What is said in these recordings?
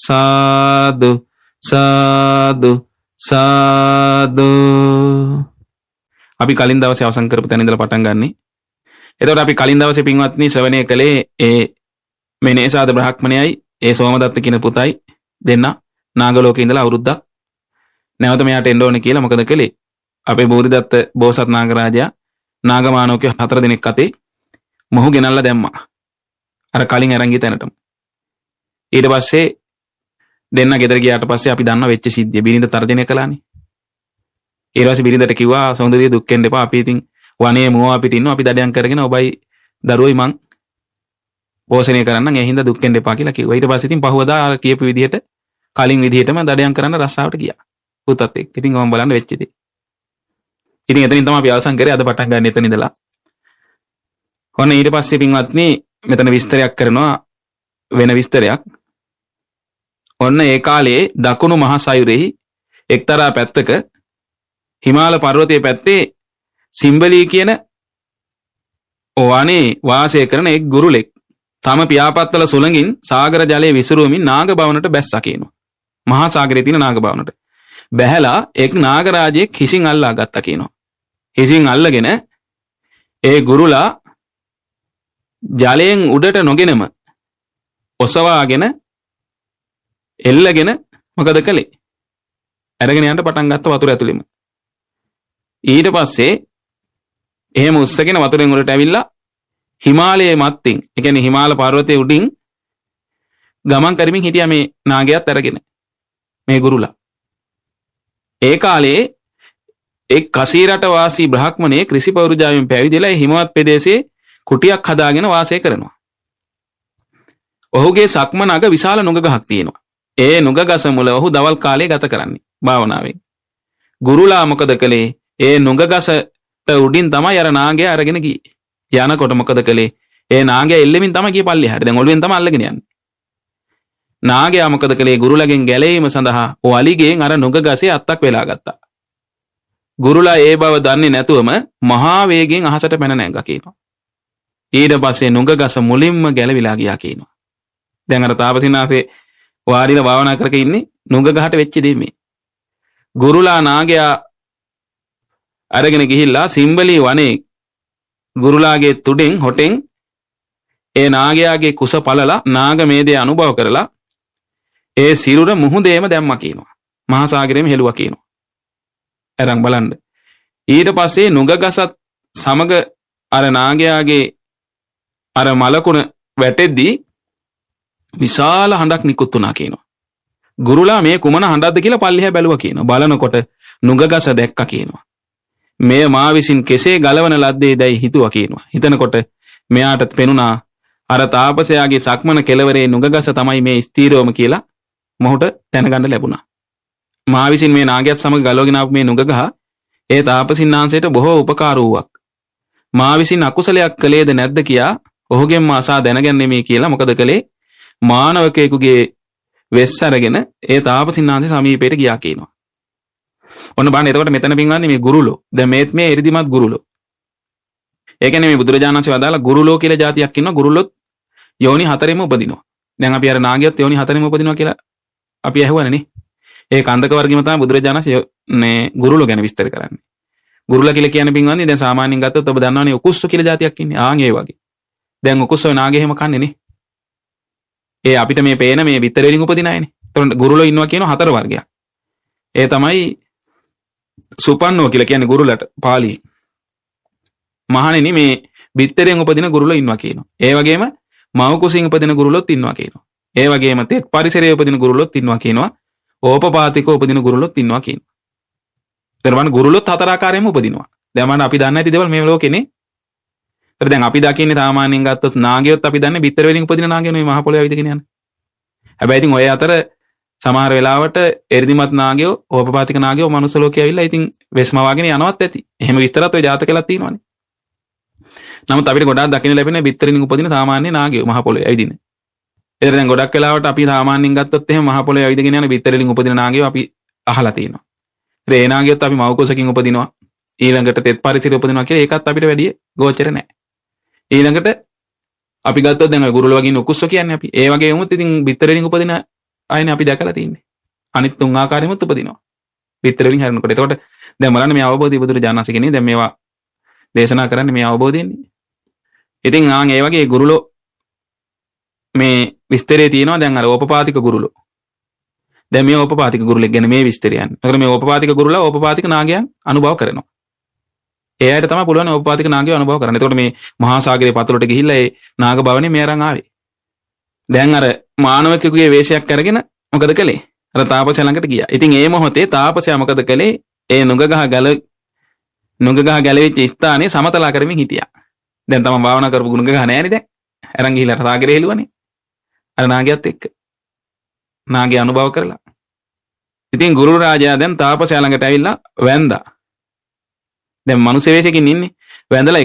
සාදු සාදු සාදු. අපි කලින් දවසේ අවසන් කරපු තැන ඉඳලා පටන් ගන්නෙ. එතකොට අපි කලින් දවසේ පින්වත්නි ශ්‍රවණය කළේ ඒ මෙනේසාද බ්‍රහ්මණයයි ඒ සෝමදත්ත කියන පුතයි දෙන්න නාගලෝකේ ඉඳලා අවුරුද්දක් නැවත මෙයාට එන්න ඕනේ කියලා මොකද කළේ? අපේ බෝධිදත්ත බෝසත් නාගරාජයා නාගමානවකයෝ 4 දෙනෙක් අතේ මොහු ගෙනල්ලා දැම්මා. අර කලින් අරන් ගිය තැනටම. ඊට පස්සේ දෙන්න ගෙදර ගියාට පස්සේ අපි දන්නා වෙච්ච සිද්ධිය. බිරිඳ තර්ජනය කළානේ. ඊට පස්සේ බිරිඳට කිව්වා සෞන්දර්යය දුක් වෙන්න එපා. අපි ඉතින් වනේ මුව අපිට ඉන්නවා. අපි දඩයන් කරගෙන ඔබයි දරුවෝයි මං පෝෂණය කරන්නම්. ඒ හින්දා දුක් වෙන්න එපා කියලා කිව්වා. ඊට පස්සේ ඉතින් පහවදා අර කියපු විදිහට කලින් විදිහටම දඩයන් කරන්න රස්සාවට ගියා. පුතත් එක්ක. ඉතින් මම බලන්න වෙච්ච දේ. ඉතින් එතනින් තමයි අපි අවසන් කරේ. අද පටන් ගන්න එතන ඉඳලා. ඔන්න ඊට පස්සේ පින්වත්නි මෙතන විස්තරයක් කරනවා වෙන විස්තරයක්. ඔන්න ඒ කාලේ දකුණු මහා සයුරෙහි එක්තරා පැත්තක හිමාල පර්වතයේ පැත්තේ සිම්බලී කියන වනේ වාසය කරන එක් ගුරුලෙක් තම පියාපත්වල සුළඟින් සාගර ජලයේ විසිරුවමින් නාග භවනට බැස්සා කියනවා. මහා සාගරයේ තියෙන නාග භවනට බැහැලා එක් නාගරාජයෙක් හිසින් අල්ලා ගත්තා කියනවා. හිසින් අල්ලගෙන ඒ ගුරුලා ජලයෙන් උඩට නොගෙනම ඔසවාගෙන එල්ලගෙන මොකද කළේ? අරගෙන යන්න පටන් ගත්ත වතුර ඇතුළෙම. ඊට පස්සේ එහෙම උස්සගෙන වතුරෙන් උඩට ඇවිල්ලා හිමාලයේ මත්තින්, ඒ කියන්නේ හිමාල පර්වතයේ උඩින් ගමන් කරමින් හිටියා මේ නාගයාත් අරගෙන මේ ගුරුලා. ඒ කාලේ එක් කසීරට වාසී බ්‍රාහ්මණයෙක් ඍෂි පෞරුජාවෙන් පැවිදිලා ඒ හිමවත් ප්‍රදේශයේ කුටියක් හදාගෙන වාසය කරනවා. ඔහුගේ සක්මන අග විශාල නුග ගහක් තියෙනවා. ඒ නුග ගස මුල ඔහු දවල් කාලේ ගත කරන්නේ භාවනාවෙන්. ගුරුලා මොකද කළේ? ඒ නුග ගසට උඩින් තමයි අර නාගයා අරගෙන ගියේ. යනකොට මොකද කළේ? ඒ නාගයා එල්ලෙමින් තමයි ගියේ පල්ලෙහාට. දැන් ඔළුවෙන් තමයි අල්ලගෙන යන්නේ. නාගයා මොකද කළේ? ගුරුලගෙන් ගැලවීම සඳහා වලිගෙන් අර නුග ගසේ අත්තක් වෙලා ගත්තා. ගුරුලා ඒ බව දන්නේ නැතුවම මහා වේගෙන් අහසට පැන නැග්ගා කියනවා. ඊට පස්සේ නුග ගස මුලින්ම ගැලවිලා ගියා කියනවා. දැන් අර තාපසිනාසේ වාඩිලා භාවනා කරක ඉන්නේ නුග ගහට වෙච්ච දේ මේ. ගුරුලා නාගයා අරගෙන ගිහිල්ලා සිම්බලී වනේ ගුරුලාගේ තුඩෙන් හොටෙන් ඒ නාගයාගේ කුස පළලා නාග මේදේ අනුභව කරලා ඒ සිරුර මුහුදේම දැම්මා කියනවා. මහා සාගරෙම හෙළුවා කියනවා. අරන් බලන්න. ඊට පස්සේ නුග ගසත් සමග අර නාගයාගේ අර මලකුණ වැටෙද්දී විශාල හඬක් නිකුත් වුණා කියනවා. ගුරුලා මේ කුමන හඬක්ද කියලා පල්ලෙහා බැලුවා කියනවා. බලනකොට නුග ගස දැක්කා කියනවා. මෙය මා විසින් කෙසේ ගලවන ලද්දේ දැයි හිතුවා කියනවා. හිතනකොට මෙයාට පෙනුණා අර තාපසයාගේ සක්මන කෙළවරේ නුග ගස තමයි මේ ස්ථීරවම කියලා මොහුට දැනගන්න ලැබුණා. මා විසින් මේ නාගයත් සමග ගලවගෙන ආපු මේ නුග ගහ ඒ තාපසින්නාන්සේට බොහෝ උපකාර වූවක්. මා විසින් අකුසලයක් කළේද නැද්ද කියා ඔහුගෙන්ම අසා දැනගන්නේ කියලා මොකද කළේ? මානවකයෙකුගේ වෙස් අරගෙන ඒ තාපසින්නාන්සේ සමීපයට ගියා කියනවා. ඔන්න බලන්න එතකොට මෙතන පින්වන්නේ මේ ගුරුලෝ. දැන් මේ එරිදිමත් ගුරුලෝ. ඒ කියන්නේ මේ බුදුරජාණන් වහන්සේ වදාලා ගුරුලෝ කියලා જાතියක් ඉන්නවා. ගුරුලොත් යෝනි 4ෙම උපදිනවා. දැන් අපි අර නාගයත් යෝනි 4ෙම උපදිනවා කියලා අපි ඇහුවනේ නේ. ඒ කන්දක වර්ගෙම තමයි බුදුරජාණන් වහන්සේ ගුරුලෝ ගැන විස්තර කරන්නේ. ගුරුලා කියලා කියන්නේ පින්වන්නේ දැන් සාමාන්‍යයෙන් ගත්තොත් ඔබ දන්නවනේ උකුස්සෝ කියලා જાතියක් ඉන්නේ. ආන් ඒ වගේ. දැන් උකුස්සෝ නාගේ එහෙම කන්නේ නේ. ඒ අපිට මේ පේන මේ විතර වලින් උපදින අයනේ. එතකොට ගුරුලෝ ඉන්නවා කියන 4 වර්ගයක්. ඒ තමයි සුපන්නෝ කියලා කියන්නේ ගුරුලට පාලියේ. මහණෙනි මේ විතරෙන් උපදින ගුරුලෝ ඉන්නවා කියනවා. ඒ වගේම මව කුසින් උපදින ගුරුලොත් ඉන්නවා කියනවා. ඒ වගේම තෙත් පරිසරයේ උපදින ගුරුලොත් ඉන්නවා කියනවා. ඕපපාතිකව උපදින ගුරුලොත් ඉන්නවා කියනවා. ඊතරවන් ගුරුලොත් 4 ආකාරයෙන්ම උපදිනවා. දැන් මම අපි දන්නේ නැති දේවල් මේ ලෝකෙනේ. ඒතර දැන් අපි දකින්නේ සාමාන්‍යයෙන් ගත්තොත් නාගයොත් අපි දන්නේ බිත්තර වලින් උපදින නාගයෝ නෙවෙයි මහ පොළොවේ ඇවිදගෙන යන. හැබැයි ඉතින් ඔය අතර සමහර වෙලාවට එරිදිමත් නාගයෝ ඕපපාතික නාගයෝ මනුස්ස ලෝකේ ඇවිල්ලා ඉතින් වෙස්මවාගෙන යනවත් ඇති. එහෙම විස්තරات ඔය ජාතකෙලක් තියෙනවානේ. නමුත් අපිට ගොඩාක් දකින්න ලැබෙන බිත්තරින් උපදින සාමාන්‍ය නාගයෝ මහ පොළොවේ ඇවිදින. ඒතර දැන් ගොඩක් වෙලාවට අපි සාමාන්‍යයෙන් ගත්තොත් එහෙම මහ පොළොවේ ඇවිදගෙන යන බිත්තරින් උපදින නාගයෝ අපි අහලා තියෙනවා. ඒ නාගයොත් අපි මව කුසකින් උපදිනවා. ඊළඟට තෙත් පරිසරයේ උපදිනවා කියලා ඒකත් අපිට වැඩි ගෝචර නැහැ. ඊළඟට අපි ගත්තොත් දැන් ඔය ගුරුල වගේ උකුස්ස කියන්නේ අපි. ඒ වගේ වුමුත් ඉතින් බිත්තර වලින් උපදින ආයනේ අපි දැකලා තියෙන්නේ. අනිත් තුන් ආකාරයෙන්ම උපදිනවා. විතර වලින් හැරෙනකොට. එතකොට දැන් බලන්න මේ අවබෝධය බුදුරජාණන් වහන්සේ කියන්නේ දැන් මේවා දේශනා කරන්නේ මේ අවබෝධයෙන්නේ. ඉතින් ආන් ඒ වගේ ගුරුලෝ මේ විස්තරේ තියෙනවා දැන් අර ඕපපාතික ගුරුලෝ. දැන් මේ ඕපපාතික ගුරුලෙක් ගැන මේ විස්තරය යන්නේ. ඒකට මේ ඕපපාතික ගුරුලා ඕපපාතික නාගයන් අනුභව කරනවා. ඒ අයට තමයි පුළුවන් ඕපපාතික නාගය අනුභව කරන්න. එතකොට මේ මහා සාගරයේ පතුලට ගිහිල්ලා ඒ නාග භවනේ මේ අරන් ආවේ. දැන් අර මානවකෙකුගේ වේශයක් අරගෙන මොකද කළේ? අර තාපසයා ළඟට ගියා. ඉතින් ඒ මොහොතේ තාපසයා මොකද කළේ? ඒ නුග ගහ ගැලවිච්ච ස්ථානේ සමතලා කරමින් හිටියා. දැන් තමන් භාවනා කරපු නුග ගහ නෑනේ දැන්. අරන් ගිහිල්ලා සාගරේ හෙළුවනේ. අර නාගයත් එක්ක. නාගය අනුභව කරලා. ඉතින් ගුරු රාජයා දැන් තාපසයා ළඟට ඇවිල්ලා වැන්දා. දැන් මනුස්ස වේශයකින් ඉන්නේ. වැඳලා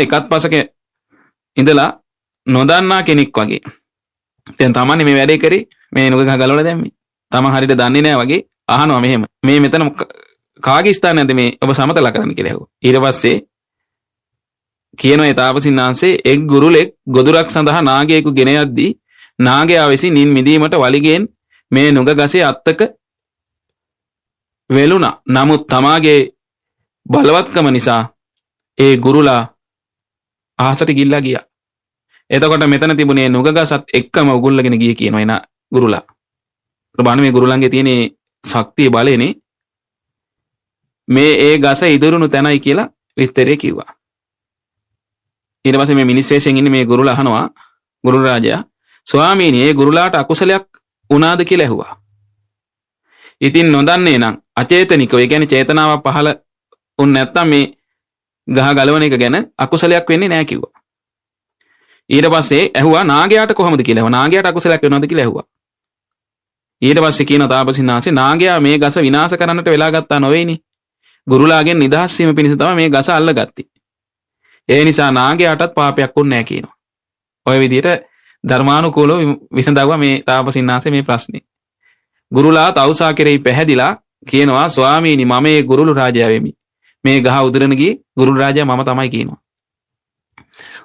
එකත් පසක ඉඳලා නොදන්නා කෙනෙක් වගේ. දැන් තමන්නේ මේ වැඩේ කරේ මේ නුග ගහ ගලවලා දැම්මේ. තමන් හරියට දන්නේ නැහැ වගේ අහනවා මෙහෙම. මේ මෙතන කාගේ ස්ථානයද මේ ඔබ සමතලා කරන්න කියලා ඇහුවා. ඊට පස්සේ කියනවා ඒ තාපසින් වහන්සේ එක් ගුරුලෙක් ගොදුරක් සඳහා නාගයෙකු ගෙන යද්දී නාගයා විසින් නින් මිදීමට වලිගෙන් මේ නුග ගසේ අත්තක වෙලුණා. නමුත් තමාගේ බලවත්කම නිසා ඒ ගුරුලා අහසට ගිල්ලා ගියා. එතකොට මෙතන තිබුණේ නුග ගසත් එක්කම උගුල්ලගෙන ගියේ කියනවා එන ගුරුලා. බලන්න මේ ගුරුලන්ගේ තියෙන ශක්තිය බලේනේ. මේ ඒ ගස ඉදිරුණු තැනයි කියලා විස්තරේ කිව්වා. ඊට පස්සේ මේ මිනිස් වේශයෙන් ඉන්නේ මේ ගුරුලා අහනවා ගුරු රාජයා ස්වාමීනි ඒ ගුරුලාට අකුසලයක් වුණාද කියලා ඇහුවා. ඉතින් නොදන්නේ නම් අචේතනිකව ඒ කියන්නේ චේතනාවක් පහළ වුණ නැත්තම් මේ ගහ ගලවන එක ගැන අකුසලයක් වෙන්නේ නැහැ කිව්වා. ඊට පස්සේ ඇහුවා නාගයාට කොහොමද කියලා. ඇහුවා නාගයාට අකුසලයක් වෙනවද කියලා ඇහුවා. ඊට පස්සේ කියන තාපසින් වහන්සේ නාගයා මේ ගස විනාශ කරන්නට වෙලා ගත්තා නොවේනි. ගුරුලාගෙන් නිදහස් වීම පිණිස තමයි මේ ගස අල්ලගත්තේ. ඒ නිසා නාගයාටත් පාපයක් වුන්නේ නැහැ කියනවා. ඔය විදිහට ධර්මානුකූලව විසඳවුවා මේ තාපසින් වහන්සේ මේ ප්‍රශ්නේ. ගුරුලා තවුසා කෙරෙහි පැහැදිලා කියනවා ස්වාමීනි මම මේ ගුරුළු රාජයා වෙමි. මේ ගහ උදුරන ගියේ ගුරුළු රාජයා මම තමයි කියනවා.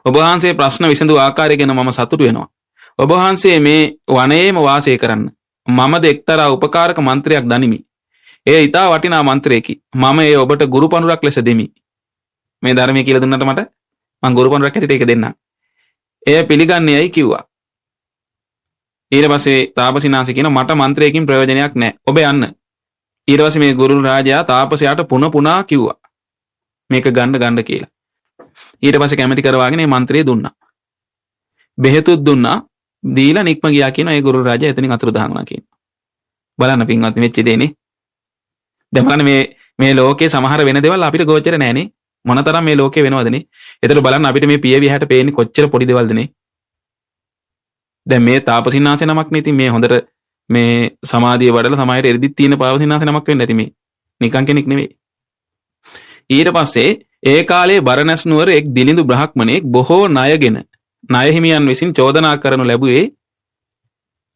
ඔබ වහන්සේ ප්‍රශ්න විසඳු ආකාරය ගැන මම සතුටු වෙනවා. ඔබ වහන්සේ මේ වනයේම වාසය කරන්න. මමද එක්තරා උපකාරක මන්ත්‍රයක් දනිමි. ඒ ඊටා වටිනා මන්ත්‍රයකි. මම ඒ ඔබට ගුරු පඬුරක් ලෙස දෙමි. මේ ධර්මයේ කියලා දුන්නට මට මං ගුරු පඬුරක් හැටියට ඒක දෙන්නම්. එය පිළිගන්නේයි කිව්වා. ඊට පස්සේ තාපසිනාංශ කියන මට මන්ත්‍රයකින් ප්‍රයෝජනයක් නැහැ. ඔබ යන්න. ඊට පස්සේ මේ ගුරු රාජයා තාපසයාට පුනා කිව්වා. මේක ගන්න කියලා. ඊට පස්සේ කැමැති කරවාගෙන මේ මන්ත්‍රය දුන්නා. බෙහෙතුත් දුන්නා. දීලා නික්ම ගියා කියන ඒ ගුරු රාජයා එතනින් අතුරුදහන් වුණා කියනවා. බලන්න පින්වත්නි මෙච්ච දෙන්නේ. දැන් බලන්න මේ ලෝකේ සමහර වෙන දේවල් අපිට ගෝචර නැහැනේ. මොනතරම් මේ ලෝකේ වෙනවදනේ. ඒතර බලන්න අපිට මේ පිය විහට පේන්නේ කොච්චර පොඩි දේවල්දනේ. දැන් මේ තාපසින්නාසේ නමක් නේ. ඉතින් මේ හොඳට මේ සමාධිය වඩලා සමායට එරිදිත් තියෙන තාපසින්නාසේ නමක් වෙන්නේ නැති මේ. නිකන් කෙනෙක් නෙවෙයි. ඊට පස්සේ ඒ කාලේ බරණැස් නුවර එක් දිලිඳු බ්‍රහ්මණෙක් බොහෝ ණයගෙන ණය හිමියන් විසින් චෝදනා කරනු ලැබුවේ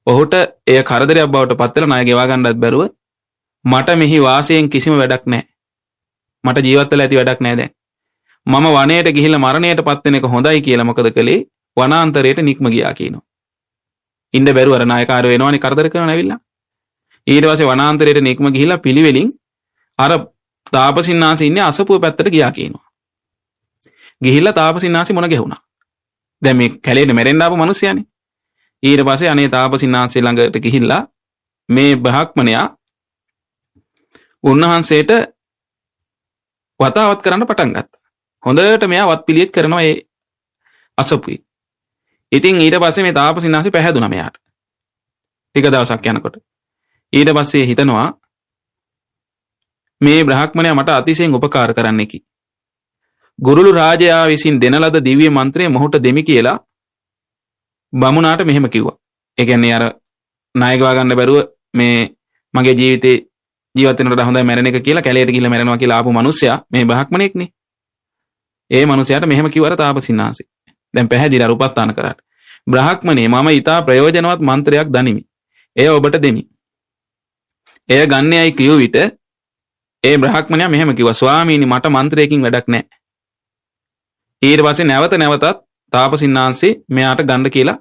ඔහුට එය කරදරයක් බවට පත් වෙලා ණය ගෙවා ගන්නත් බැරුව මට මෙහි වාසයෙන් කිසිම වැඩක් නැහැ. මට ජීවත් වෙලා ඇති වැඩක් නැහැ දැන්. මම වනයේට ගිහිල්ලා මරණයට පත් වෙන එක හොඳයි කියලා මොකද කළේ? වනාන්තරයට නික්ම ගියා කියනවා. ඉන්න බැරුව අර නායකාර වෙනවනේ කරදර කරන ඇවිල්ලා. ඊට පස්සේ වනාන්තරයට නික්ම ගිහිල්ලා පිළිවෙලින් අර තාපසින්නාසි ඉන්නේ අසපුව පැත්තට ගියා කියනවා. ගිහිල්ලා තාපසින්නාසි මොන ගැහුණා. දැන් මේ කැලේට මැරෙන්න ආපු මිනිස්සයානේ. ඊට පස්සේ අනේ තාපසින්නාසි ළඟට ගිහිල්ලා මේ බ්‍රහ්මණයා උන්වහන්සේට වතාවත් කරන්න පටන් ගත්තා. හොඳට මෙයා වත් පිළියෙත් කරනවා ඒ අසපුවේ. ඉතින් ඊට පස්සේ මේ තාපසින්නාසි පැහැදුනා මෙයාට. ටික දවසක් යනකොට. ඊට පස්සේ හිතනවා මේ බ්‍රහ්මණයා මට අතිශයින් උපකාර කරන්නේ කි. ගුරුළු රාජයා විසින් දෙන ලද දිව්‍ය මන්ත්‍රය මොහුට දෙමි කියලා බමුණාට මෙහෙම කිව්වා. ඒ කියන්නේ අර ණය ගවා ගන්න බැරුව මේ මගේ ජීවිතේ ජීවත් වෙනකොට හොඳයි මැරෙන එක කියලා කැලේට ගිහිල්ලා මැරෙනවා කියලා ආපු මිනිස්සයා මේ බ්‍රහ්මණෙක්නේ. ඒ මිනිසයාට මෙහෙම කිව්වර තාපසින්නාසි. දැන් පැහැදිලිලා උපස්ථාන කරාට. බ්‍රහ්මණේ මම ඊටා ප්‍රයෝජනවත් මන්ත්‍රයක් දනිමි. එය ඔබට දෙමි. එය ගන්නේයි කියු විට ඒ බ්‍රහ්මණයා මෙහෙම කිව්වා ස්වාමීනි මට මන්ත්‍රයකින් වැඩක් නැහැ. ඊට පස්සේ නැවතත් තාපසින්නාංශේ මෙයාට ගන්න කියලා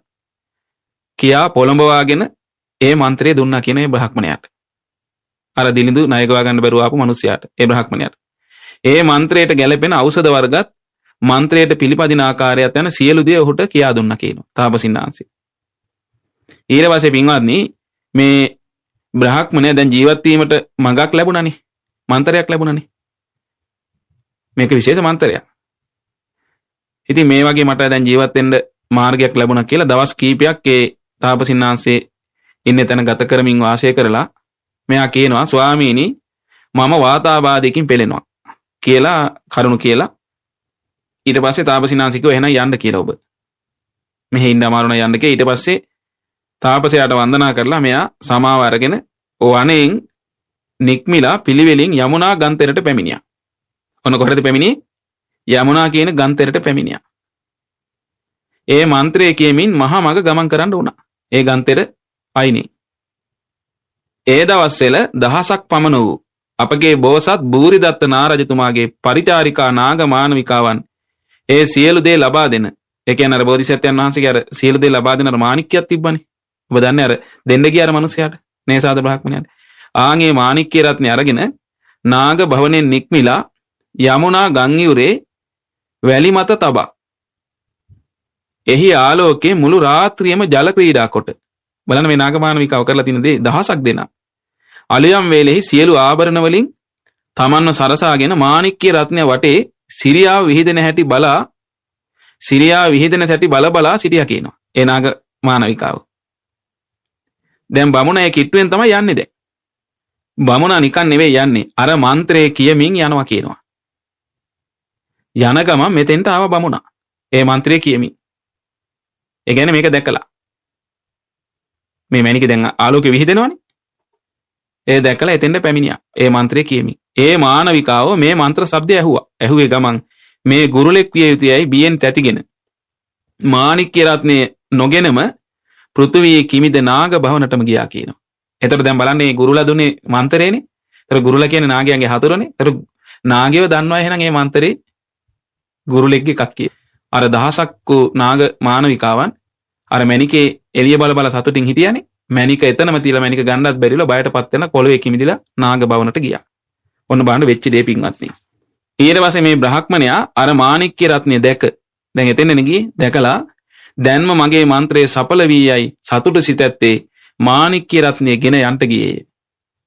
කියා පොළඹවාගෙන ඒ මන්ත්‍රය දුන්නා කියන ඒ බ්‍රහ්මණයාට. අර දිලිඳු ණය ගවා ගන්න බැරුව ආපු මිනිසයාට, ඒ බ්‍රහ්මණයාට. ඒ මන්ත්‍රයට ගැළපෙන ඖෂධ වර්ගත් මන්ත්‍රයට පිළිපදින ආකාරයත් යන සියලු දේ ඔහුට කියා දුන්නා කියනවා තාපසින්නාන්සේ. ඊට පස්සේ පින්වත්නි මේ බ්‍රහ්මණයා දැන් ජීවත් වීමට මඟක් ලැබුණානේ. මන්ත්‍රයක් ලැබුණානේ. මේක විශේෂ මන්ත්‍රයක්. ඉතින් මේ වගේ මට දැන් ජීවත් වෙන්න මාර්ගයක් ලැබුණා කියලා දවස් කීපයක් ඒ තාපසින්නාන්සේ ඉන්න තැන ගත කරමින් වාසය කරලා මෙයා කියනවා ස්වාමීනි මම වාතාබාධයකින් පෙළෙනවා කියලා කරුණු කියලා. ඊට පස්සේ තාපසින්නාන්සේ කිව්වා එහෙනම් යන්න කියලා ඔබ. මෙහෙ ඉන්න අමාරුණ යන්න කියලා. ඊට පස්සේ තාපසයාට වන්දනා කරලා මෙයා සමාව අරගෙන වනයෙන් නික්මිලා පිළිවෙලින් යමුනා ගන්තෙරට පැමිණියා. ඔන්න කොහෙද පැමිණියේ? යමුනා කියන ගන්තෙරට පැමිණියා. ඒ මන්ත්‍රය කියමින් මහා මග ගමන් කරන්න වුණා. ඒ ගන්තෙර අයිනේ. ඒ දවස්වල දහසක් පමණ වූ අපගේ බෝසත් බූරිදත්ත නාරජතුමාගේ පරිචාරිකා නාග මානවිකාවන් ඒ සියලු දේ ලබා දෙන. ඒ කියන්නේ අර බෝධිසත්වයන් වහන්සේගේ අර සියලු දේ ලබා දෙන අර මාණික්කයක් තිබ්බනේ. ඔබ දන්නේ අර දෙන්න ගිය අර මිනිසයාට නේසාද බ්‍රහ්මණයාට. ආන්ගේ මාණික්‍ය රත්නය අරගෙන නාග භවනෙන් නික්මිලා යමුනා ගම් ඉවුරේ වැලි මත තබා එහි ආලෝකයේ මුළු රාත්‍රියම ජල ක්‍රීඩා කොට බලන්න මේ නාග මානවිකාව කරලා තියෙන දේ දහසක් දෙනා. අලියම් වේලෙහි සියලු ආභරණ වලින් තමන්ව සරසාගෙන මාණික්‍ය රත්නය වටේ සිරියාව විහිදෙන හැටි බලා සිරියාව විහිදෙන සැටි බලා සිටියා කියනවා. ඒ නාග මානවිකාව. දැන් බමුණා ඒ කිට්ටුවෙන් තමයි යන්නේ දැන්. බමුණා නිකන් නෙවෙයි යන්නේ. අර මන්ත්‍රය කියමින් යනවා කියනවා. යන ගමන් මෙතෙන්ට ආව බමුණා. ඒ මන්ත්‍රය කියමින්. ඒ කියන්නේ මේක දැකලා. මේ මැණික දැන් ආලෝකෙ විහිදෙනවනේ. ඒ දැකලා එතෙන්ට පැමිණියා. ඒ මන්ත්‍රය කියමින්. ඒ මානවිකාව මේ මන්ත්‍ර ශබ්දය ඇහුවා. ඇහුවේ ගමන් මේ ගුරුලෙක් විය යුතුයයි බියෙන් තැතිගෙන. මාණික්‍ය රත්නේ නොගෙනම පෘථුවියේ කිමිද නාග භවනටම ගියා කියනවා. එතකොට දැන් බලන්න මේ ගුරුලා දුන්නේ මන්ත්‍රේනේ. ඒතර ගුරුලා කියන්නේ නාගයන්ගේ හතුරනේ. ඒතර නාගයව දන්නවා එහෙනම් මේ මන්ත්‍රේ ගුරුලෙක්ගේ එකක් කිය. අර දහසක් නාග මානවිකාවන් අර මැණිකේ එළිය බල සතුටින් හිටියානේ. මැණික එතනම තියලා මැණික ගන්නත් බැරිලා බයටපත් වෙලා කොළවේ කිමිදිලා නාග භවනට ගියා. ඔන්න බලන්න වෙච්ච දේ පින්වත්නි. ඊට පස්සේ මේ බ්‍රහ්මණයා අර මාණික්‍ය රත්නය දැක දැන් එතෙන්ද ගියේ දැකලා දැන්ම මගේ මන්ත්‍රයේ සඵල වී යයි සතුට සිතැත්තේ මාණික්‍ය රත්නය ගෙන යන්ට ගියේ.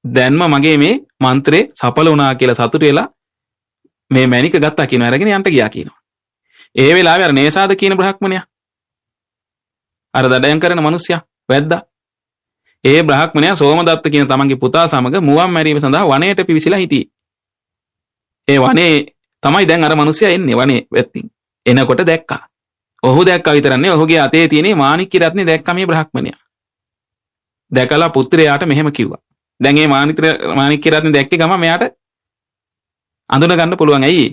දැන්ම මගේ මේ මන්ත්‍රේ සඵල වුණා කියලා සතුට වෙලා මේ මැණික ගත්තා කියන අරගෙන යන්ට ගියා කියනවා. ඒ වෙලාවේ අර නේසාද කියන බ්‍රහ්මණයා අර දඩයන් කරන මිනිස්සයා වැද්දා. ඒ බ්‍රහ්මණයා සෝමදත්ත කියන තමන්ගේ පුතා සමග මුවන් මැරීම සඳහා වනයේට පිවිසිලා හිටියේ. ඒ වනේ තමයි දැන් අර මිනිස්සයා එන්නේ වනේ වැත්තින්. එනකොට දැක්කා. ඔහු දැක්කා විතරක් නෙවෙයි ඔහුගේ අතේ තියෙන මාණික්‍ය රත්නේ දැක්කා මේ බ්‍රහ්මණයා. දැකලා පුත්‍රයාට මෙහෙම කිව්වා. දැන් මේ මාණික්‍ය රත්නේ දැක්කේ ගම මෙයාට අඳුන ගන්න පුළුවන් ඇයි?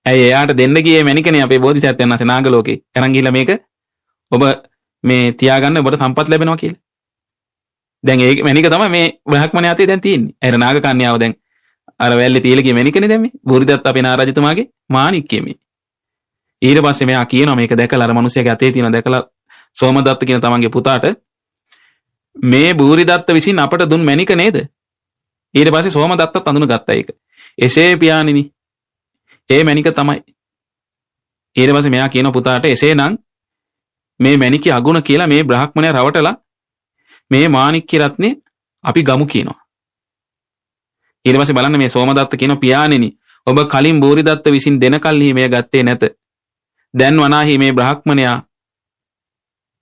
ඇයි එයාට දෙන්න ගියේ මැණිකනේ අපේ බෝධිසත්වයන් වහන්සේ නාග ලෝකේ. අරන් ගිහලා මේක ඔබ මේ තියාගන්න ඔබට සම්පත් ලැබෙනවා කියලා. දැන් ඒ මැණික තමයි මේ බ්‍රහ්මණයා අතේ දැන් තියෙන්නේ. අර නාග කන්‍යාව දැන් අර වැල්ලේ තියලා ගිය මැණිකනේ දැන් මේ බෝධිදත්ත අපේ නාරජතුමාගේ මාණික්කය මේ. ඊට පස්සේ මෙයා කියනවා මේක දැකලා අර මිනිහයාගේ අතේ තියෙන දැකලා සෝමදත්ත කියන තමන්ගේ පුතාට මේ බූරිදත්ත විසින් අපට දුන් මැණික නේද? ඊට පස්සේ සෝමදත්තත් අඳුනගත්තා ඒක. එසේ පියාණෙනි. ඒ මැණික තමයි. ඊට පස්සේ මෙයා කියන පුතාට එසේනම් මේ මැණිකේ අගුණ කියලා මේ බ්‍රහ්මණයා රවටලා මේ මාණික්‍ය රත්නේ අපි ගමු කියනවා. ඊට පස්සේ බලන්න මේ සෝමදත්ත කියන පියාණෙනි ඔබ කලින් බූරිදත්ත විසින් දෙන කල්හි මේ ගත්තේ නැත. දැන් වනාහි මේ බ්‍රහ්මණයා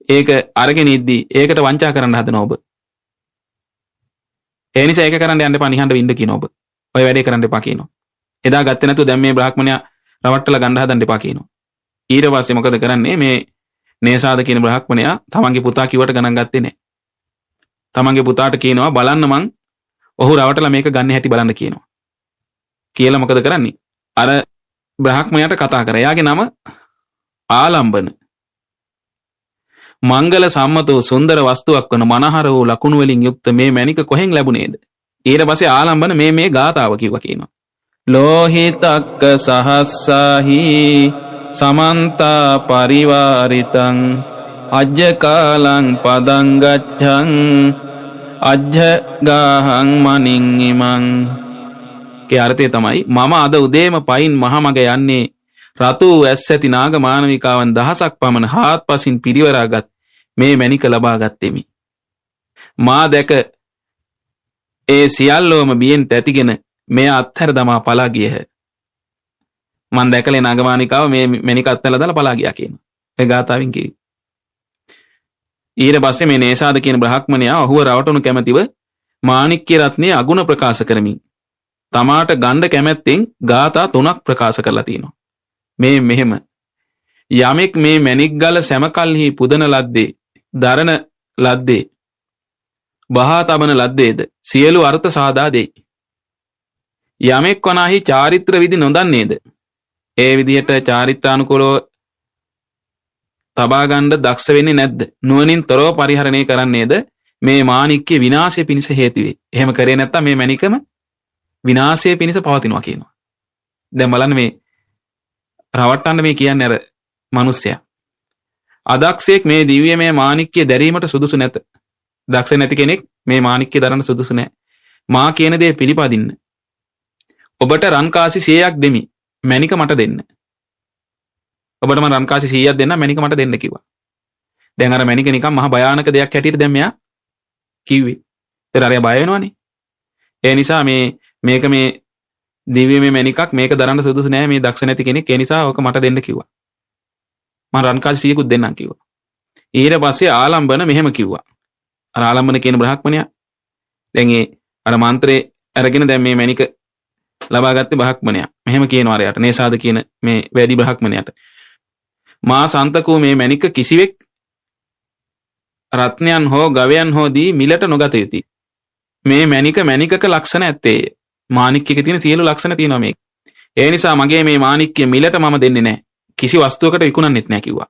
ඒක අරගෙන ඉද්දී ඒකට වංචා කරන්න හදනවා ඔබ. ඒ නිසා ඒක කරන්න යන්න එපා නිහඬව ඉන්න කියනවා ඔබ. ඔය වැඩේ කරන්න එපා කියනවා. එදා ගත්තේ නැතුව දැන් මේ බ්‍රහ්මණයා රවට්ටලා ගන්න හදන්න එපා කියනවා. ඊට පස්සේ මොකද කරන්නේ මේ නේසාද කියන බ්‍රහ්මණයා තමන්ගේ පුතා කිව්වට ගණන් ගත්තේ නැහැ. තමන්ගේ පුතාට කියනවා බලන්න මං ඔහු රවටලා මේක ගන්න හැටි බලන්න කියනවා. කියලා මොකද කරන්නේ? අර බ්‍රහ්මණයාට කතා කරා. එයාගේ නම ආලම්බන. මංගල සම්මතෝ සුන්දර වස්තුවක් වන මනහර වූ ලකුණු වලින් යුක්ත මේ මැණික කොහෙන් ලැබුණේද? ඊට පස්සේ ආලම්බන මේ ගාතාව කිව්වා කියනවා. ලෝහිතක්ක සහස්සාහි සමන්තා පරිවාරිතං අජ්ජ කාලං පදං ගච්ඡං අජ්ජ ගාහං මනින් ඉමං. කේ අර්ථය තමයි මම අද උදේම පයින් මහමග යන්නේ රතු ඇස් ඇති නාග මානවිකාවන් දහසක් පමණ හාත්පසින් පිරිවරාගත් මේ මැණික ලබා ගත්තෙමි. මා දැක ඒ සියල්ලෝම බියෙන් තැතිගෙන මෙය අත්හැර දමා පලා ගියහ. මන් දැකලේ නාග මානිකාව මේ මැණික අත්හැරලා දාලා පලා ගියා කියනවා. ඒ ගාථාවෙන් කිව්වේ. ඊට පස්සේ මේ නේසාද කියන බ්‍රහ්මණයා ඔහුව රවටනු කැමැතිව මාණික්‍ය රත්නයේ අගුණ ප්‍රකාශ කරමින් තමාට ගණ්ඩ කැමැත්තෙන් ගාථා 3ක් ප්‍රකාශ කරලා තියෙනවා. මේ මෙහෙම යමෙක් මේ මැණික් ගල සැමකල්හි පුදන ලද්දේ දරන ලද්දේ බහා තබන ලද්දේද සියලු අර්ථ සාදා දෙයි. යමෙක් වනාහි චාරිත්‍ර විදි නොදන්නේද ඒ විදියට චාරිත්‍රානුකූලව තබා ගන්න දක්ෂ වෙන්නේ නැද්ද? නුවණින් තොරව පරිහරණය කරන්නේද මේ මාණික්‍ය විනාශය පිණිස හේතු වේ. එහෙම කරේ නැත්තම් මේ මැණිකම විනාශය පිණිස පවතිනවා කියනවා. දැන් බලන්න මේ රවට්ටන්න මේ කියන්නේ අර මිනිස්සයා. අදක්ෂයෙක් මේ දිව්‍යමය මාණික්‍ය දැරීමට සුදුසු නැත. දක්ෂ නැති කෙනෙක් මේ මාණික්‍ය දරන්න සුදුසු නැහැ. මා කියන දේ පිළිපදින්න. ඔබට රන්කාසි 100ක් දෙමි. මැණික මට දෙන්න. ඔබට මම රන්කාසි 100ක් දෙන්න මැණික මට දෙන්න කිව්වා. දැන් අර මැණික නිකන් මහ භයානක දෙයක් හැටියට දැන් මෙයා කිව්වේ. ඒතර අරයා බය වෙනවනේ. ඒ නිසා මේක මේ දිව්‍යමය මැණිකක් මේක දරන්න සුදුසු නෑ මේ දක්ෂ නැති කෙනෙක්. ඒ නිසා ඔක මට දෙන්න කිව්වා. මම රන්කාසි 100කුත් දෙන්නම් කිව්වා. ඊට පස්සේ ආලම්බන මෙහෙම කිව්වා. අර ආලම්බන කියන බ්‍රහ්මණයා දැන් ඒ අර මන්ත්‍රේ අරගෙන දැන් මේ මැණික ලබා ගත්තේ බ්‍රහ්මණයා. මෙහෙම කියනවා අරයට නේසාද කියන මේ වැඩි බ්‍රහ්මණයාට. මා සන්තකෝ මේ මැණික කිසිවෙක් රත්නයන් හෝ ගවයන් හෝ දී මිලට නොගත යුතුය. මේ මැණික මැණිකක ලක්ෂණ ඇත්තේ. මාණික්‍යක තියෙන සියලු ලක්ෂණ තියෙනවා මේක. ඒ නිසා මගේ මේ මාණික්‍ය මිලට මම දෙන්නේ නැහැ. කිසි වස්තුවකට විකුණන්නෙත් නැහැ කිව්වා.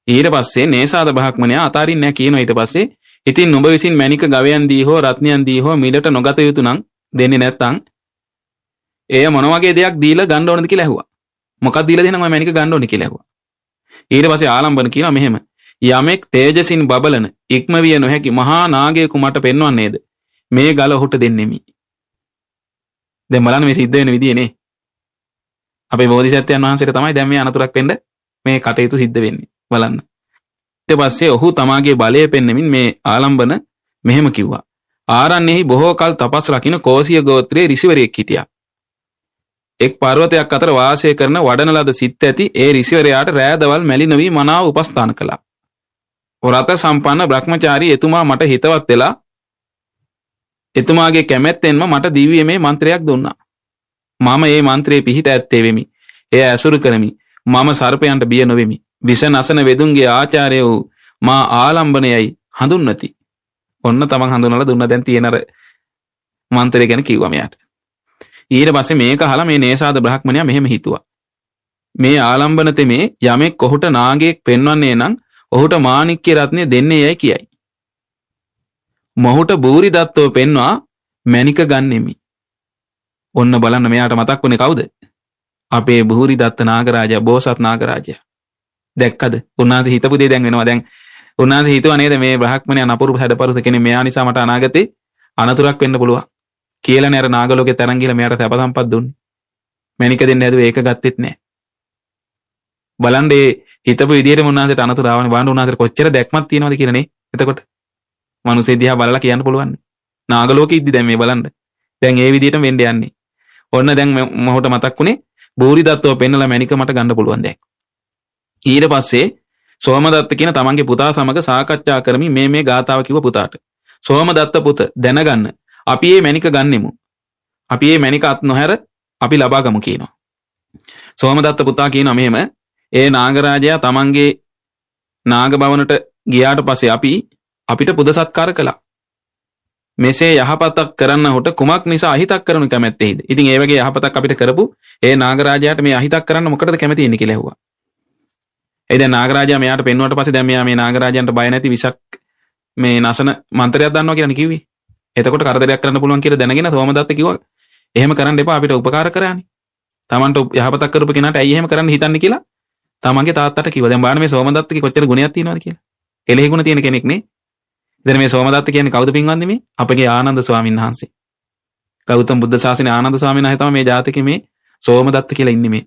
ඊට පස්සේ නේසාද බ්‍රහ්මණයා අතාරින්නේ නැහැ කියනවා. ඊට පස්සේ ඉතින් නුඹ විසින් මැණික ගවයන් දී හෝ රත්නයන් දී හෝ මිලට නොගත යුතු නම් දෙන්නේ නැත්තම් එය මොන වගේ දෙයක් දීලා ගන්න ඕනද කියලා ඇහුවා. මොකක්ද දීලා දෙනවා මම මැණික ගන්න ඕනේ කියලා ඇහුවා. ඊට පස්සේ ආලම්බන කියනවා මෙහෙම යමෙක් තේජසින් බබලන ඉක්මවිය නොහැකි මහා නාගයෙකු මට පෙන්වන්නේද මේ ගල ඔහුට දෙන්නෙමි. දැන් බලන්න මේ සිද්ධ වෙන විදිය නේ. අපේ බෝධිසත්වයන් වහන්සේට තමයි දැන් මේ අනතුරක් වෙන්න මේ කටයුතු සිද්ධ වෙන්නේ. බලන්න. ඊට පස්සේ ඔහු තමාගේ බලය පෙන්වමින් මේ ආලම්බන මෙහෙම කිව්වා. ආරණ්‍යෙහි බොහෝ කල තපස් රකින්න කෝසිය ගෝත්‍රයේ ඍෂිවරයෙක් හිටියා. එක් පර්වතයක් අතර වාසය කරන වඩන ලද සිත් ඇති ඒ ඍෂිවරයාට රෑදවල් මැලි නොවි මනාව උපස්ථාන කළා. වරත සම්පන්න බ්‍රහ්මචාරී එතුමා මට හිතවත් වෙලා එතුමාගේ කැමැත්තෙන්ම මට දිව්‍යමය මන්ත්‍රයක් දුන්නා. මම මේ මන්ත්‍රයේ පිහිට ඇත්තේ වෙමි. එය ඇසුරු කරමි. මම සර්පයන්ට බිය නොවෙමි. විස නසන වෙදුන්ගේ ආචාර්ය වූ මා ආලම්බනයයි හඳුන්වති. ඔන්න තමන් හඳුනලා දුන්න දැන් තියෙන අර මන්ත්‍රය ගැන කිව්වා මෙයාට. ඊට පස්සේ මේක අහලා මේ නේසාද බ්‍රහ්මණයා මෙහෙම හිතුවා. මේ ආලම්බන තෙමේ යමෙක් ඔහුට නාගයෙක් පෙන්වන්නේ නම් ඔහුට මාණික්‍ය රත්නය දෙන්නේ යයි කියයි. මොහුට බූරි දත්තෝ පෙන්වා මැණික ගන්නෙමි. ඔන්න බලන්න මෙයාට මතක් වුණේ කවුද? අපේ බූරි දත්ත නාගරාජා, බෝසත් නාගරාජා. දැක්කද? උන්වහන්සේ හිතපු දේ දැන් වෙනවා. දැන් උන්වහන්සේ හිතුවා නේද මේ බ්‍රහ්මණයා නපුරු හැඩපරුස කෙනෙක්, මෙයා නිසා මට අනාගතේ අනතුරක් වෙන්න පුළුවන් කියලානේ අර නාගලෝකේ තරංග ගිහලා මෙයාට සැප සම්පත් දුන්නේ. මැණික දෙන්න හැදුවේ ඒක ගත්තෙත් නැහැ. බලන්න ඒ හිතපු විදිහටම උන්වහන්සේට අනතුර ආවනේ. බලන්න උන්වහන්සේට කොච්චර දැක්මක් තියෙනවද කියලා නේ. එතකොට මිනිස්සේ දිහා බලලා කියන්න පුළුවන්. නාගලෝකෙ ඉද්දි දැන් මේ බලන්න. දැන් ඒ විදිහටම වෙන්න යන්නේ. ඔන්න දැන් මොහොත මතක් වුණේ බෝරිදත්තව පෙන්නලා මැණික මට ගන්න පුළුවන් දැන්. ඊට පස්සේ සෝමදත්ත කියන තමන්ගේ පුතා සමග සාකච්ඡා කරමින් මේ ගාථාව කිව්ව පුතාට. සෝමදත්ත පුත දැනගන්න අපි මේ මැණික ගන්නෙමු. අපි මේ මැණික අත් නොහැර අපි ලබා ගමු කියනවා. සෝමදත්ත පුතා කියනවා මෙහෙම ඒ නාගරාජයා තමන්ගේ නාග භවනට ගියාට පස්සේ අපිට පුද සත්කාර කළා. මෙසේ යහපතක් කරන්න හොට කුමක් නිසා අහිතක් කරනු කැමැත්තේද? ඉතින් ඒ වගේ යහපතක් අපිට කරපු ඒ නාගරාජයාට මේ අහිතක් කරන්න මොකටද කැමති ඉන්නේ කියලා ඇහුවා. ඒ දැන් නාගරාජයා මෙයාට පෙන්වුවට පස්සේ දැන් මෙයා මේ නාගරාජයන්ට බය නැති විසක් මේ නසන මන්ත්‍රයක් දන්නවා කියලානේ කිව්වේ. එතකොට කරදරයක් කරන්න පුළුවන් කියලා දැනගෙන සෝමදත්ත කිව්වා එහෙම කරන්න එපා අපිට උපකාර කරානේ. Tamanට යහපතක් කරපු කෙනාට ඇයි එහෙම කරන්න හිතන්නේ කියලා තමන්ගේ තාත්තට කිව්වා. දැන් බලන්න මේ සෝමදත්තගේ කොච්චර ගුණයක් තියෙනවද කියලා. කෙලෙහි ගුණ තියෙන කෙනෙක් නේ. ඉතින් මේ සෝමදත්ත කියන්නේ කවුද පින්වන්දි මේ? අපගේ ආනන්ද ස්වාමීන් වහන්සේ. ගෞතම බුද්ධ ශාසනයේ ආනන්ද ස්වාමීන් වහන්සේ තමයි මේ ජාතකයේ මේ සෝමදත්ත කියලා ඉන්නේ මේ.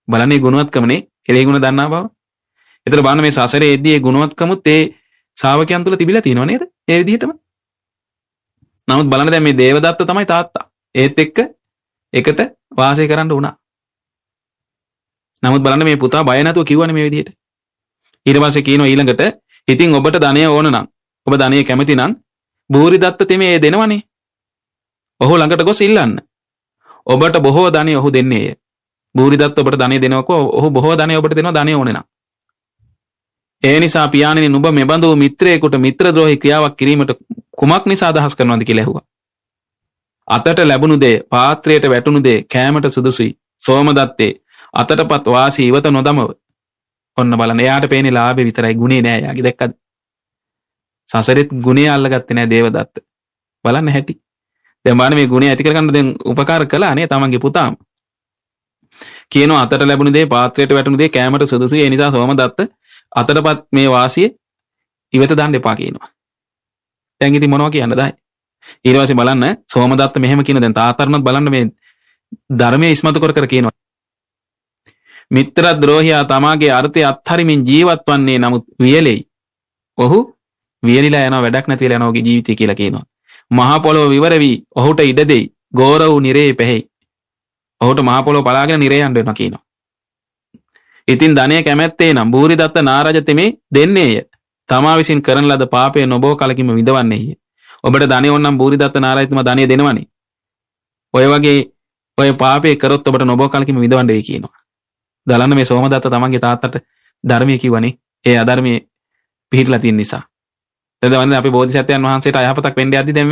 බලන්නේ ගුණවත්කමනේ කෙලෙහි ගුණ දන්නා බව. ඒතර බලන්න මේ සසරේ එද්දී ඒ ගුණවත්කමුත් ඒ ශාවකයන් තුල තිබිලා තියෙනව නේද? ඒ විදිහටම. නමුත් බලන්න දැන් මේ දේවදත්ත තමයි තාත්තා. ඒත් එක්ක එකට වාසය කරන්න වුණා. නමුත් බලන්න මේ පුතා බය නැතුව කිව්වනේ මේ විදිහට. ඊට පස්සේ කියනවා ඊළඟට ඉතින් ඔබට ධනය ඕන නම් ඔබ ධනය කැමති නම් බූරිදත්ත තෙමේ දෙනවනේ. ඔහු ළඟට ගොස් ඉල්ලන්න. ඔබට බොහෝ ධනය ඔහු දෙන්නේය. බූරිදත්ත ඔබට ධනය දෙනවකෝ ඔහු බොහෝ ධනය ඔබට දෙනවා ධනය ඕනේ නම්. ඒ නිසා පියාණෙනි නුඹ මෙබඳු මිත්‍රයෙකුට මිත්‍රද්‍රෝහී ක්‍රියාවක් කිරීමට කුමක් නිසා අදහස් කරනවද කියලා ඇහුවා. අතට ලැබුණු දේ පාත්‍රයට වැටුණු දේ කෑමට සුදුසුයි. සෝමදත්තේ අතටපත් වාසී ඉවත නොදමව. ඔන්න බලන්න එයාට පේන්නේ ලාභේ විතරයි ගුණේ නෑ යාගේ දැක්කද? සසරෙත් ගුණේ අල්ලගත්තේ නෑ දේවදත්ත. බලන්න හැටි. දැන් බලන්න මේ ගුණේ ඇති කරගන්න දැන් උපකාර කළා නේ තමන්ගේ පුතාම. කියනවා අතට ලැබුණු දේ පාත්‍රයට වැටුණු දේ කෑමට සුදුසුයි. ඒ නිසා සෝමදත්ත අතටපත් මේ වාසිය ඉවත දාන්න එපා කියනවා. දැන් ඉතින් මොනවා කියන්නද ආයේ? ඊට පස්සේ බලන්න සෝමදත්ත මෙහෙම කියන දැන් තාතරණත් බලන්න මේ ධර්මයේ ඉස්මතු කර කර කියනවා. මිත්‍ර ද්‍රෝහියා තමාගේ අර්ථය අත්හරිමින් ජීවත් වන්නේ නමුත් වියලෙයි. ඔහු වියලිලා යනවා වැඩක් නැති වෙලා යනවා ඔහුගේ ජීවිතය කියලා කියනවා. මහා පොළොව විවර වී ඔහුට ඉඩ දෙයි. ගෝර වූ නිරේ පැහැයි. ඔහුට මහා පොළොව පලාගෙන නිරේ යන්න වෙනවා කියනවා. ඉතින් ධනය කැමැත්තේ නම් බූරිදත්ත නාරජ තෙමේ දෙන්නේය. තමා විසින් කරන ලද පාපය නොබෝ කලකින්ම විඳවන්නේය. ඔබට ධනය ඕන නම් බූරිදත්ත නාරජතුමා ධනය දෙනවනේ. ඔය වගේ ඔය පාපේ කරොත් ඔබට නොබෝ කලකින්ම විඳවන්න වෙයි කියනවා. දලන්න මේ සෝමදත්ත තමන්ගේ තාත්තට ධර්මයේ කිව්වනේ. ඒ අධර්මයේ පිළිහිట్లా තියෙන නිසා. එතකොට වන්දන අපි බෝධිසත්වයන් වහන්සේට අයහපතක් වෙන්න යද්දි දැන්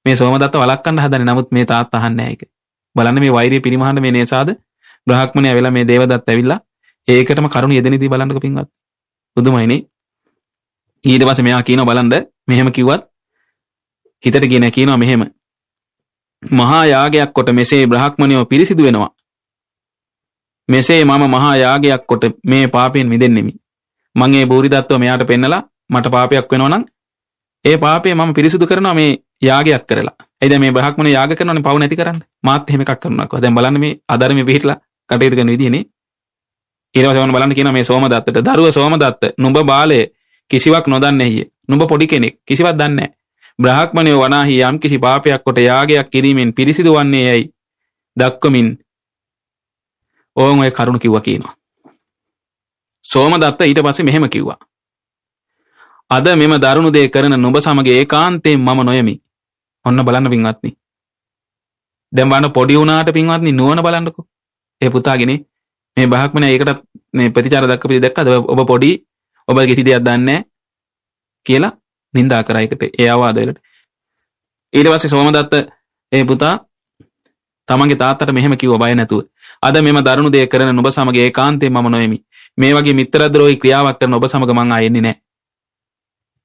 මේ සෝමදත්ත වළක්වන්න හදන්නේ. නමුත් මේ තාත්තා අහන්නේ නැහැ ඒක. බලන්න මේ වෛරය පිරිමහන්න මේ නේසාද බ්‍රහ්මණයා වෙලා මේ දේවදත්ත ඇවිල්ලා ඒකටම කරුණ යෙදෙනදී බලන්නකො පින්වත්. පුදුමයිනේ. ඊට පස්සේ මෙයා කියනවා බලන්න මෙහෙම කිව්වත් හිතට ගියේ නැහැ කියනවා මෙහෙම. මහා යාගයක් කොට මෙසේ බ්‍රහ්මණයෝ පිරිසිදු වෙනවා. මෙසේ මම මහා යාගයක් කොට මේ පාපයෙන් මිදෙන්නෙමි. මම ඒ බෝරිදත්තව මෙයාට පෙන්නලා මට පාපයක් වෙනවා නම් ඒ පාපය මම පිරිසිදු කරනවා මේ යාගයක් කරලා. එයි දැන් මේ බ්‍රහ්මණය යාග කරනවානේ පවු නැති කරන්න. මාත් එහෙම එකක් කරනවාකෝ. දැන් බලන්න මේ අධර්මයේ පිළිහිట్లా කටයුතු කරන විදිහනේ. ඊට පස්සේ වань බලන්න කියනවා මේ සෝමදත්තට දරුව සෝමදත්ත නුඹ බාලය කිසිවක් නොදන්නේය. නුඹ පොඩි කෙනෙක් කිසිවක් දන්නේ නැහැ. බ්‍රහ්මණයෝ වනාහි යම් කිසි පාපයක් කොට යාගයක් කිරීමෙන් පිරිසිදු වන්නේ යයි දක්වමින් ඕන් ඔය කරුණ කිව්වා කියනවා. සෝමදත්ත ඊට පස්සේ මෙහෙම කිව්වා. අද මෙම දරුණු දේ කරන නුඹ සමග ඒකාන්තයෙන් මම නොයමි. ඔන්න බලන්න පින්වත්නි. දැන් බලන්න පොඩි වුණාට පින්වත්නි නුවණ බලන්නකෝ. ඒ පුතාගේනේ මේ බ්‍රහ්මණයා ඒකට මේ ප්‍රතිචාර දක්වපු දැක්කද? ඔබ පොඩි ඔබ කිසි දෙයක් දන්නේ නැහැ කියලා නින්දා කරා එකට ඒ අවවාද වලට. ඊට පස්සේ සෝමදත්ත ඒ පුතා තමන්ගේ තාත්තට මෙහෙම කිව්වා බය නැතුව. අද මෙම දරුණු දේ කරන නුඹ සමග ඒකාන්තයෙන් මම නොයමි. මේ වගේ මිත්‍රද්‍රෝහී ක්‍රියාවක් කරන ඔබ සමග මං ආයෙන්නේ නැහැ.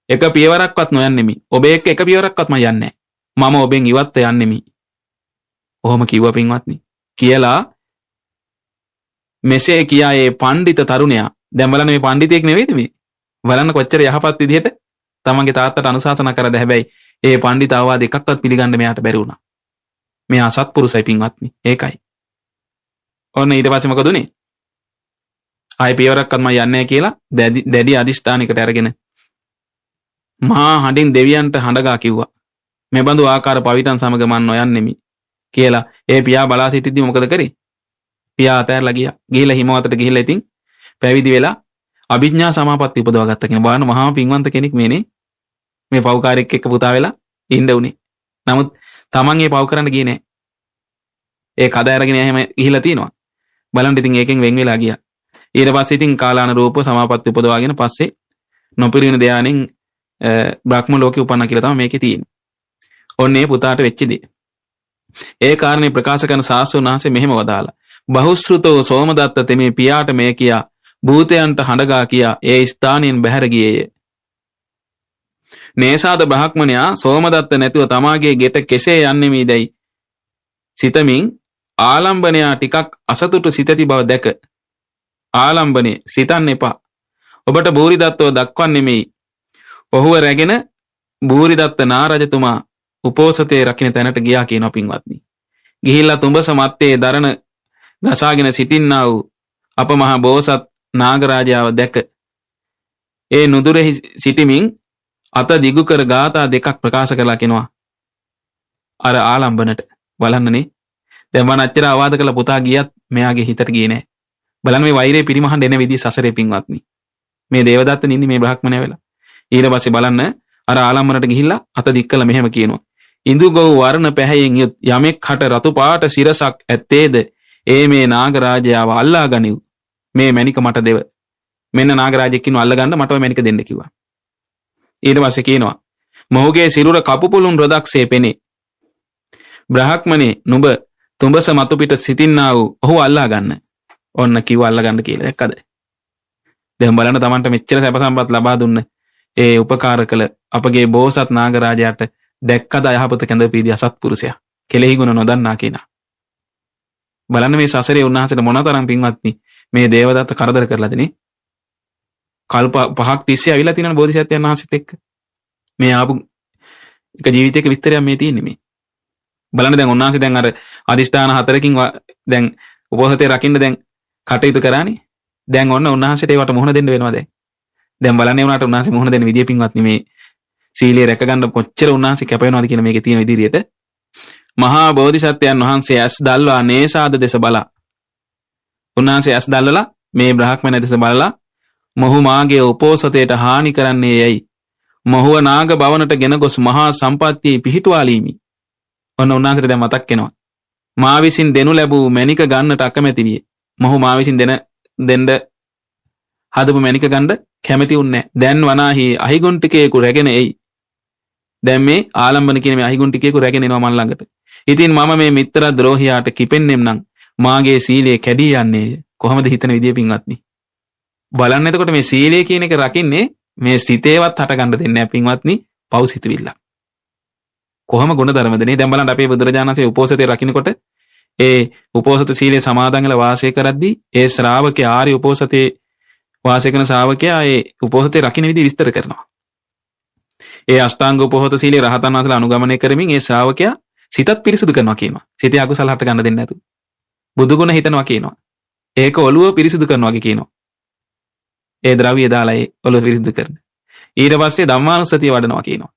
එක පියවරක්වත් නොයන්නෙමි. ඔබ එක්ක එක පියවරක්වත් මම යන්නේ නැහැ. මම ඔබෙන් ඉවත් යන්නෙමි. ඔහොම කිව්වා පින්වත්නි. කියලා මෙසේ කියා ඒ පඬිත තරුණයා දැන් බලන්න මේ පඬිතෙක් නෙවෙයිද මේ? බලන්න කොච්චර යහපත් විදිහට තමන්ගේ තාත්තට අනුශාසනා කරද හැබැයි ඒ පඬිත අවවාද එකක්වත් පිළිගන්න මෙයාට බැරි වුණා. මෙයා සත්පුරුසයි පින්වත්නි. ඒකයි. ඔන්න ඊට පස්සේ මොකද උනේ? ආයෙ පියවරක්වත් මම යන්නේ නැහැ කියලා දැඩි අදිෂ්ඨානයකට අරගෙන මහා හඬින් දෙවියන්ට හඬගා කිව්වා. මෙබඳු ආකාර පවිතන් සමග මන් නොයන්නෙමි කියලා. ඒ පියා බලා සිටිද්දි මොකද කරේ? පියා අතහැරලා ගියා. ගිහිල්ලා හිමවතට ගිහිල්ලා ඉතින් පැවිදි වෙලා අභිඥා සමාපatti උපදවා ගත්ත කෙනෙක්. බලන්න මහා පින්වන්ත කෙනෙක් මේනේ. මේ පව්කාරයෙක් එක්ක පුතා වෙලා ඉන්න උනේ. නමුත් තමන් ඒ පව් කරන්න ගියේ නැහැ. ඒ කඩ අරගෙන එහෙම ගිහිල්ලා තිනවා. බලන්න ඉතින් ඒකෙන් වෙන් වෙලා ගියා. ඊට පස්සේ ඉතින් කාලානුරූපව සමාපatti උපදවාගෙන පස්සේ නොපිරින ධානයෙන් බ්‍රහ්ම ලෝකේ උපන්නා කියලා තමයි මේකේ තියෙන්නේ. ඔන්නේ පුතාට වෙච්ච දේ. ඒ කාරණේ ප්‍රකාශ කරන ශාස්ත්‍රඥ වහන්සේ මෙහෙම වදාලා. බහුශ්‍රතෝ සෝමදත්ත තෙමේ පියාට මේ කියා භූතයන්ට හඬගා කියා ඒ ස්ථානයෙන් බැහැර ගියේය. නේසාද බ්‍රහ්මණයා සෝමදත්ත නැතුව තමාගේ ගෙට කෙසේ යන්නේ මීදයි සිතමින් ආලම්බනයා ටිකක් අසතුට සිතති බව දැක ආලම්බනේ සිතන්න එපා. ඔබට බූරිදත්තව දක්වන්නේ නෙමෙයි. ඔහුව රැගෙන බූරිදත්ත නාරජතුමා උපෝසතේ රකින්න තැනට ගියා කියනවා පින්වත්නි. ගිහිල්ලා තුඹස මත්තේ දරණ ගසාගෙන සිටින්නා වූ අප මහා බෝසත් නාගරාජාව දැක ඒ නුදුරෙහි සිටිමින් අත දිගු කර ගාථා දෙකක් ප්‍රකාශ කළා කියනවා. අර ආලම්බනට බලන්නනේ. දැන් මම අච්චර ආවාද කළ පුතා ගියත් මෙයාගේ හිතට ගියේ නැහැ. බලන්න මේ වෛරය පිරිමහන් දෙන විදිහ සසරේ පින්වත්නි. මේ දේවදත්ත නින්නේ මේ බ්‍රහ්මණය වෙලා. ඊට පස්සේ බලන්න අර ආලම්බනට ගිහිල්ලා අත දික් කළ මෙහෙම කියනවා. ඉඳුගොව් වර්ණ පැහැයෙන් යුත් යමෙක් හට රතු පාට සිරසක් ඇත්තේද ඒ මේ නාගරාජයාව අල්ලා ගනිව්. මේ මණික මට දෙව. මෙන්න නාගරාජෙක් ඉන්නව අල්ල ගන්න මට ඔය මණික දෙන්න කිව්වා. ඊට පස්සේ කියනවා මොහුගේ සිරුර කපු පුළුන් රොදක්සේ පෙනේ. බ්‍රහ්මණේ නුඹ තුඹස මතු පිට සිටින්නා වූ ඔහු අල්ලා ගන්න. ඔන්න කිව්වා අල්ලා ගන්න කියලා. දැක්කද? දැන් බලන්න Tamanට මෙච්චර සැප සම්පත් ලබා දුන්න ඒ උපකාර කළ අපගේ බෝසත් නාගරාජයාට දැක්කද යහපත කැඳ පීදී අසත්පුරුෂයා. කෙලෙහි ගුණ නොදන්නා කෙනා. බලන්න මේ සසරේ උන්වහන්සේට මොනතරම් පින්වත්නි මේ දේවදත්ත කරදර කරලාද නේ? කල්ප 5ක් තිස්සේ අවිලා තියෙනවනේ බෝධිසත්වයන් වහන්සේත් එක්ක. මේ ආපු එක ජීවිතයක විස්තරයක් මේ තියෙන්නේ මේ. බලන්න දැන් උන්වහන්සේ දැන් අර අදිෂ්ඨාන 4කින් දැන් උපෝසතේ රකින්න දැන් කටයුතු කරානේ. දැන් ඔන්න උන්වහන්සේට ඒවට මුහුණ දෙන්න වෙනවා දැන්. දැන් බලන්නේ උනාට උන්වහන්සේ මුහුණ දෙන්න විදිය පින්වත්නි මේ සීලය රැක ගන්න කොච්චර උන්වහන්සේ කැප වෙනවද කියන මේකේ තියෙන විදිහට මහා බෝධිසත්වයන් වහන්සේ ඇස් දල්වා නේසාද දෙස බලා උන්වහන්සේ ඇස් දල්වලා මේ බ්‍රහ්මණ දෙස බලලා මොහු මාගේ උපෝසතයට හානි කරන්නේ යයි මොහුව නාග භවනට ගෙන ගොස් මහා සම්පත්තියේ පිහිටුවාලීමි. ඔන්න උන්වහන්සේට දැන් මතක් වෙනවා. මා විසින් දෙනු ලැබූ මණික ගන්නට අකමැති විය. මොහු මා විසින් දෙන්න හදපු මණික ගන්න කැමති උන්නේ නැහැ. දැන් වනාහි අහිගුන්ටිකේකු රැගෙන එයි. දැන් මේ ආලම්බන කියන මේ අහිගුන්ටිකේකු රැගෙන එනවා මන් ළඟට. ඉතින් මම මේ මිත්‍ර ද්‍රෝහියාට කිපෙන්නෙම් නම් මාගේ සීලය කැඩී යන්නේ කොහොමද හිතන විදිය පින්වත්නි. බලන්න එතකොට මේ සීලය කියන එක රකින්නේ මේ සිතේවත් හට ගන්න දෙන්නේ නැහැ පින්වත්නි පව් සිතවිල්ල. කොහොම ගුණධර්මද නේ? දැන් බලන්න අපේ බුදුරජාණන් වහන්සේ උපෝසතේ රකින්නකොට ඒ උපෝසත සීලේ සමාදන් වෙලා වාසය කරද්දී ඒ ශ්‍රාවකයා ආර්ය උපෝසතේ වාසය කරන ශ්‍රාවකයා ඒ උපෝසතේ රකින්න විදිහ විස්තර කරනවා. ඒ අෂ්ටාංග උපෝසත සීලේ රහතන් වහන්සේලා අනුගමනය කරමින් ඒ ශ්‍රාවකයා සිතත් පිරිසුදු කරනවා කියනවා. සිතේ අකුසල හට ගන්න දෙන්නේ නැතු. බුදු ගුණ හිතනවා කියනවා. ඒක ඔළුව පිරිසුදු කරනවා වගේ කියනවා. ඒ ද්‍රව්‍ය දාලා ඒ ඔළුව පිරිසුදු කරන. ඊට පස්සේ ධම්මානුස්සතිය වඩනවා කියනවා.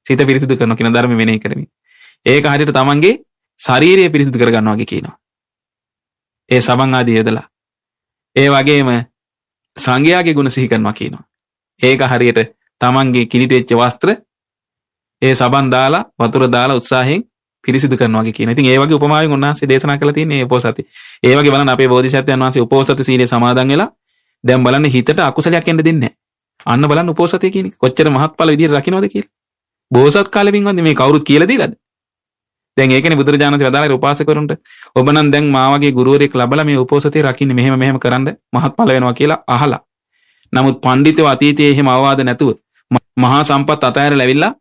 සිත පිරිසුදු කරනවා කියන ධර්ම මෙනෙහි කරමින්. ඒක හරියට තමන්ගේ ශාරීරිය පිරිසුදු කර ගන්නවා වගේ කියනවා. ඒ සමන් ආදී යදලා. ඒ වගේම සංඝයාගේ ගුණ සිහි කරනවා කියනවා. ඒක හරියට තමන්ගේ කිලිටෙච්ච වස්ත්‍ර ඒ සබන් දාලා වතුර දාලා උත්සාහයෙන් පිරිසිදු කරනවා වගේ කියනවා. ඉතින් ඒ වගේ උපමාවෙන් උන්වහන්සේ දේශනා කළා තියෙන්නේ උපෝසතේ. ඒ වගේ බලන්න අපේ බෝධිසත්වයන් වහන්සේ උපෝසත සීලේ සමාදන් වෙලා දැන් බලන්න හිතට අකුසලයක් එන්න දෙන්නේ නැහැ. අන්න බලන්න උපෝසතේ කියන එක කොච්චර මහත්ඵල විදියට රකින්නවද කියලා. බෝසත් කාලෙ පින්වත්නි මේ කවුරුත් කියලා දීලාද? දැන් ඒකනේ බුදුරජාණන් වහන්සේ වදාළේ උපාසකවරුන්ට ඔබ නම් දැන් මා වගේ ගුරුවරයෙක් ලබලා මේ උපෝසතේ රකින්න මෙහෙම කරන්න මහත්ඵල වෙනවා කියලා අහලා. නමුත් පඬිතුව අතීතයේ එහෙම අවවාද නැතුව මහා සම්පත් අතහැරලා ඇවිල්ලා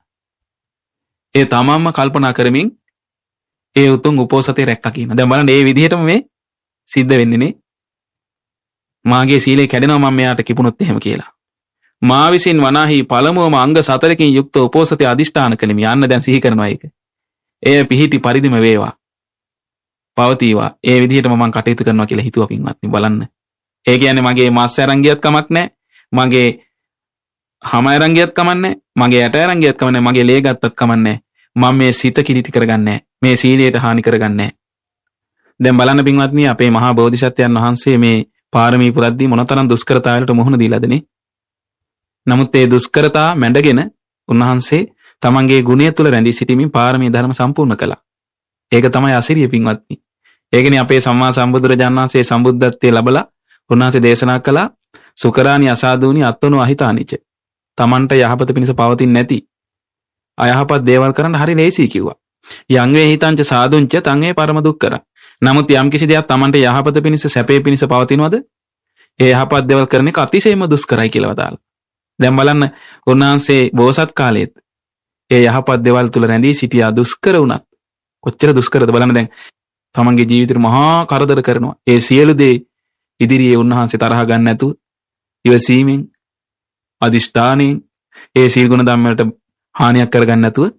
ඒ තමන්ම කල්පනා කරමින් ඒ උතුම් උපෝසතේ රැක්කා කියන. දැන් බලන්න මේ විදිහටම මේ සිද්ධ වෙන්නේ නේ. මාගේ සීලය කැඩෙනවා මම මෙයාට කිපුණොත් එහෙම කියලා. මා විසින් වනාහි පළමුවම අංග 4කින් යුක්ත උපෝසතේ අදිෂ්ඨාන කළෙමි. යන්න දැන් සිහි කරනවා ඒක. එය පිහිටි පරිදිම වේවා. පවතිවා. ඒ විදිහටම මම කටයුතු කරනවා කියලා හිතුවා පින්වත්නි බලන්න. ඒ කියන්නේ මගේ මාස් අරන් ගියත් කමක් නැහැ. මගේ හම අරන් ගියත් කමක් නැහැ. මගේ ඇට අරන් ගියත් කමක් නැහැ. මගේ ලේ ගත්තත් කමක් නැහැ. මම මේ සිත කිලිටි කරගන්නේ මේ සීලයට හානි කරගන්නේ. දැන් බලන්න පින්වත්නි අපේ මහා බෝධිසත්වයන් වහන්සේ මේ පාරමී පුරද්දී මොනතරම් දුෂ්කරතාවලට මුහුණ දීලාද නේ. නමුත් ඒ දුෂ්කරතා මැඩගෙන උන්වහන්සේ තමන්ගේ ගුණය තුළ රැඳී සිටීමෙන් පාරමී ධර්ම සම්පූර්ණ කළා. ඒක තමයි අසිරිය පින්වත්නි. ඒකනේ අපේ සම්මා සම්බුදුරජාණන් වහන්සේ සම්බුද්ධත්වයේ ලැබලා උන්වහන්සේ දේශනා කළා සුකරාණි අසාදුනි අත්වනු අහිතානිච. තමන්ට යහපත පිණිස පවතින්නේ නැති අයහපත් දේවල් කරන්න හරි ලේසි කිව්වා. යං වේ හිතංච සාදුංච තං වේ පරම දුක්කර. නමුත් යම් කිසි දෙයක් තමන්ට යහපත පිණිස සැපේ පිණිස පවතිනවද? ඒ යහපත් දේවල් කරන එක අතිශයම දුෂ්කරයි කියලා වදාළා. දැන් බලන්න උන්වහන්සේ බෝසත් කාලයේත් ඒ යහපත් දේවල් තුල රැඳී සිටියා දුෂ්කර වුණත් කොච්චර දුෂ්කරද බලන්න දැන් තමන්ගේ ජීවිතේ මහා කරදර කරනවා. ඒ සියලු දේ ඉදිරියේ උන්වහන්සේ තරහ ගන්න නැතුව ඉවසීමෙන් අදිෂ්ඨානයෙන් ඒ සීල ගුණ ධම්ම වලට හානියක් කරගන්න නැතුව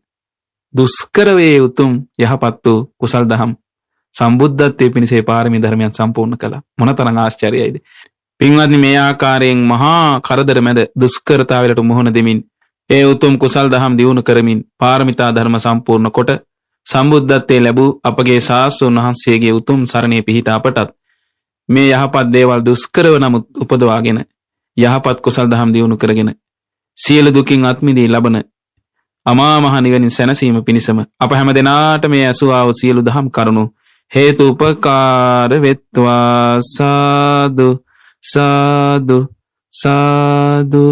දුෂ්කර වේ උතුම් යහපත් වූ කුසල් දහම් සම්බුද්ධත්වයේ පිණිසේ පාරමී ධර්මයන් සම්පූර්ණ කළා. මොනතරම් ආශ්චර්යයිද? පින්වත්නි, මේ ආකාරයෙන් මහා කරදර මැද දුෂ්කරතාවලට මුහුණ දෙමින් ඒ උතුම් කුසල් දහම් දියුණු කරමින් පාරමිතා ධර්ම සම්පූර්ණ කොට සම්බුද්ධත්වයේ ලැබූ අපගේ ශාස්ත්‍රඥ වහන්සේගේ උතුම් සරණේ පිහිට අපටත් මේ යහපත් දේවල් දුෂ්කරව නමුත් උපදවාගෙන යහපත් කුසල් දහම් දියුණු කරගෙන සියලු දුකින් අත්මිදී ලබන අමා මහ නිවනින් සැනසීම පිණිසම අප හැම දෙනාට මේ ඇසුවා වූ සියලු දහම් කරුණු හේතු උපකාර වෙත්වා. සාදු සාදු සාදු.